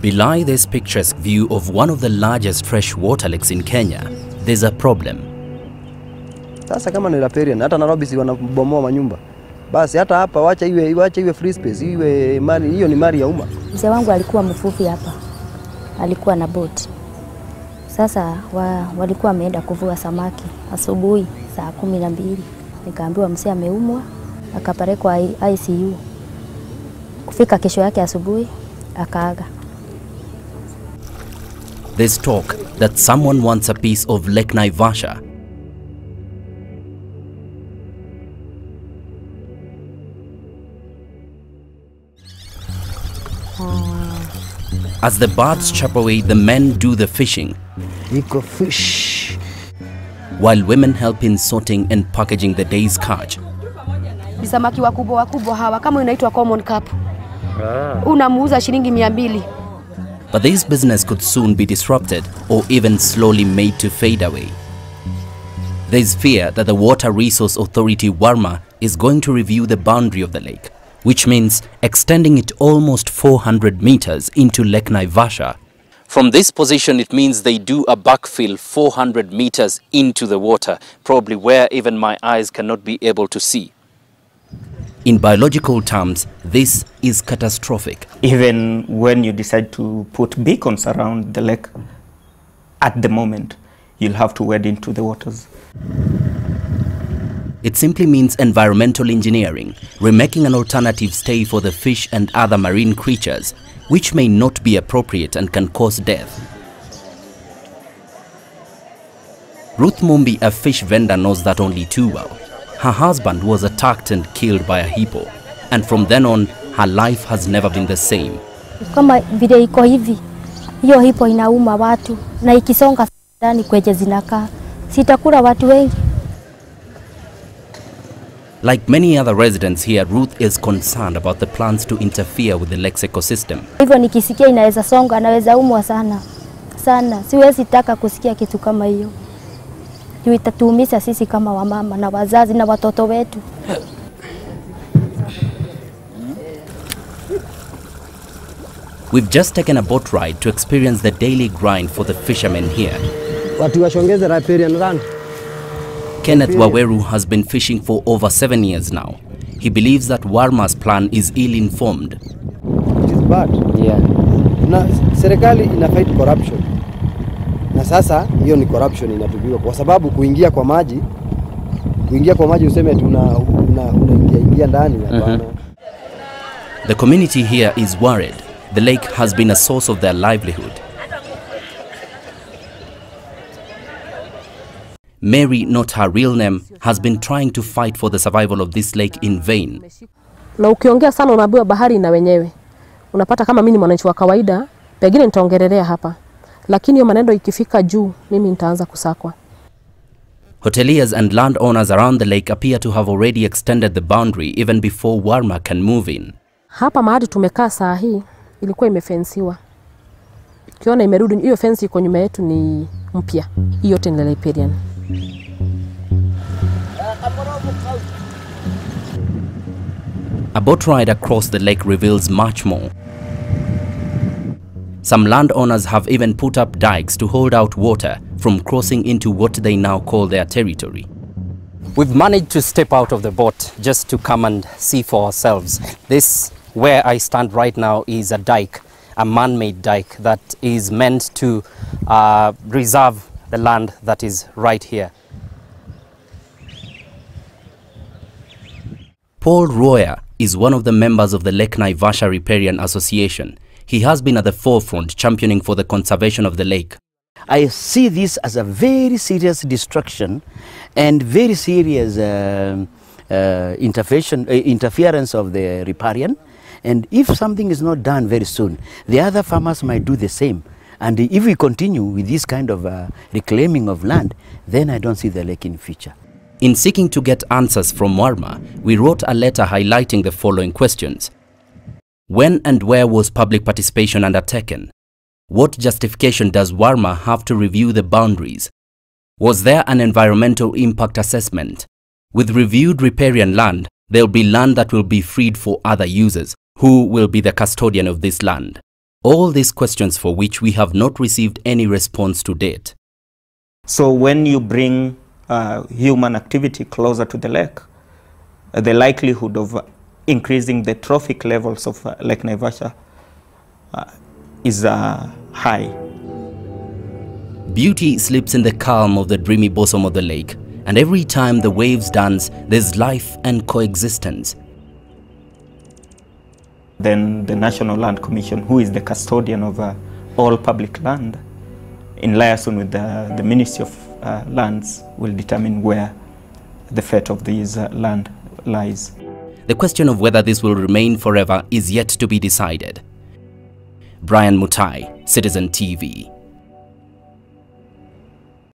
Belie this picturesque view of one of the largest freshwater lakes in Kenya, there's a problem. Sasa kama ni riparian, hata Nairobi si wanabomoa manyumba. Basi hata hapa wacha iwe free space, iwe mali, hiyo ni mali ya umma. Mzee wangu alikuwa mvuvi hapa. Alikuwa na boti. Sasa walikuwa wameenda kuvua samaki asubuhi saa 12. Nikaambiwa mzee ameumwa, akapelekwa ICU. Kufika kesho yake asubuhi akaaga. There's talk that someone wants a piece of Lake Naivasha. As the birds chop away, the men do the fishing, Iko fish, while women help in sorting and packaging the day's catch. Samaki wakubwa hawa kama inaitwa common carp. Unamuuza shilingi 200. But this business could soon be disrupted or even slowly made to fade away. There is fear that the Water Resources Authority WARMA is going to review the boundary of the lake, which means extending it almost 400 meters into Lake Naivasha. From this position, it means they do a backfill 400 meters into the water, probably where even my eyes cannot be able to see. In biological terms, this is catastrophic. Even when you decide to put beacons around the lake, at the moment, you'll have to wade into the waters. It simply means environmental engineering, remaking an alternative stay for the fish and other marine creatures, which may not be appropriate and can cause death. Ruth Mumbi, a fish vendor, knows that only too well. Her husband was attacked and killed by a hippo, and from then on, her life has never been the same. Kama vile iko hivi, hiyo hippo inauma watu, na ikisonga ndani kwenye zinakaa, sitakula watu wengi. Like many other residents here, Ruth is concerned about the plans to interfere with the lake's ecosystem. Hivyo nikisikia inaweza songa, naweza umwa sana. Sana. Siwezi taka kusikia kitu kama hiyo. Juu itatuumiza sisi kama wamama na wazazi na watoto wetu. We've just taken a boat ride to experience the daily grind for the fishermen here. watu washongeze riparian run. Kenneth Waweru has been fishing for over 7 years now. He believes that WARMA's plan is ill-informed. It is bad. Yeah. Na serikali ina fight corruption. Na sasa hiyo ni corruption inatubiwa kwa sababu kuingia kwa maji useme unaingia ndani hapana. The community here is worried. The lake has been a source of their livelihood. Mary, not her real name, has been trying to fight for the survival of this lake in vain. Na ukiongea sana unaambiwa bahari na wenyewe. Unapata kama mimi ni mwananchi wa kawaida, pengine nitaongelelea hapa. Lakini hiyo maneno ikifika juu, mimi nitaanza kusakwa. Hoteliers and landowners around the lake appear to have already extended the boundary even before WARMA can move in. Hapa mahali tumekaa saa hii ilikuwa imefensiwa. Ukiona imerudi, hiyo fence iko nyuma yetu ni mpya. Hiyo yote ni riparian. A boat ride across the lake reveals much more. Some landowners have even put up dikes to hold out water from crossing into what they now call their territory. We've managed to step out of the boat just to come and see for ourselves. This, where I stand right now, is a dike, a man-made dike that is meant to reserve the land that is right here. Paul Royer is one of the members of the Lake Naivasha Riparian Association. He has been at the forefront championing for the conservation of the lake. I see this as a very serious destruction and very serious interference of the riparian. And if something is not done very soon, the other farmers might do the same. And if we continue with this kind of reclaiming of land, then I don't see the lake in future. In seeking to get answers from WARMA, we wrote a letter highlighting the following questions. When and where was public participation undertaken? What justification does WARMA have to review the boundaries? Was there an environmental impact assessment? With reviewed riparian land, there will be land that will be freed for other users. Who will be the custodian of this land? All these questions for which we have not received any response to date. So when you bring human activity closer to the lake, the likelihood of increasing the trophic levels of Lake Naivasha is high. Beauty sleeps in the calm of the dreamy bosom of the lake, and every time the waves dance, there's life and coexistence. Then the National Land Commission, who is the custodian of all public land, in liaison with the Ministry of Lands, will determine where the fate of these land lies. The question of whether this will remain forever is yet to be decided. Brian Mutai, Citizen TV.